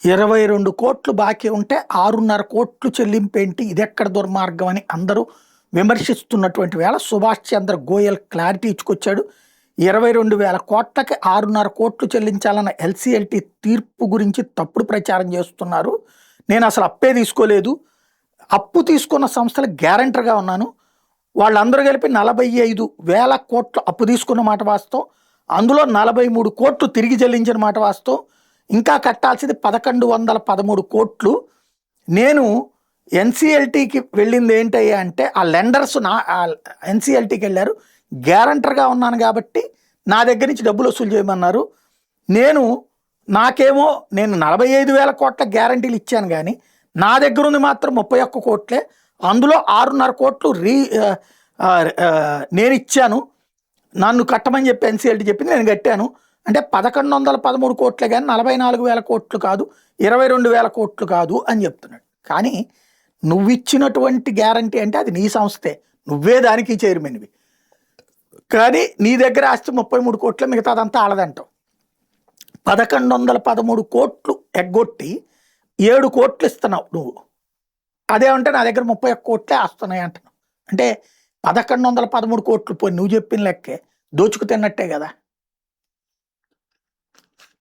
22 కోట్లు బాకీ ఉంటే 6.5 కోట్లు చెల్లింపేంటి, ఇదెక్కడ దుర్మార్గం అని అందరూ విమర్శిస్తున్నటువంటి వేళ సుభాష్ చంద్ర గోయల్ క్లారిటీ ఇచ్చుకొచ్చాడు. 22,000 కోట్లకి 6.5 కోట్లు చెల్లించాలన్న ఎల్సీఎల్టీ తీర్పు గురించి తప్పుడు ప్రచారం చేస్తున్నారు. నేను అసలు అప్పే తీసుకోలేదు, అప్పు తీసుకున్న సంస్థలకు గ్యారంటర్గా ఉన్నాను. వాళ్ళందరూ కలిపి 45,000 కోట్లు అప్పు తీసుకున్న మాట వాస్తవం. అందులో 43 కోట్లు తిరిగి చెల్లించిన మాట వాస్తవం. ఇంకా కట్టాల్సింది 1,113 కోట్లు. నేను ఎన్సీఎల్టీకి వెళ్ళింది ఏంటయ్యా అంటే, ఆ లెండర్స్ ఎన్సీఎల్టీకి వెళ్ళారు, గ్యారంటర్గా ఉన్నాను కాబట్టి నా దగ్గర నుంచి డబ్బులు వసూలు చేయమన్నారు. నాకేమో నేను 45,000 కోట్ల గ్యారంటీలు ఇచ్చాను, కానీ నా దగ్గర ఉంది మాత్రం 31 కోట్లే. అందులో 6.5 కోట్లు నేను ఇచ్చాను, నన్ను కట్టమని చెప్పి ఎన్సీఎల్టీ చెప్పింది, నేను కట్టాను. అంటే 1,113 కోట్లే కానీ 44,000 కోట్లు కాదు, 22,000 కోట్లు కాదు అని చెప్తున్నాడు. కానీ నువ్వు ఇచ్చినటువంటి గ్యారంటీ అంటే అది నీ సంస్థే, నువ్వే దానికి చైర్మన్వి. కానీ నీ దగ్గర ఆస్తి 33 కోట్ల, మిగతాదంతా ఆడదంటావు. 1,113 కోట్లు ఎగ్గొట్టి 7 కోట్లు ఇస్తున్నావు నువ్వు. అదేమంటే నా దగ్గర 31 కోట్లే వస్తున్నాయి అంటున్నావు. అంటే 1,113 కోట్లు పోయి నువ్వు చెప్పిన లెక్కే దోచుకు తిన్నట్టే కదా.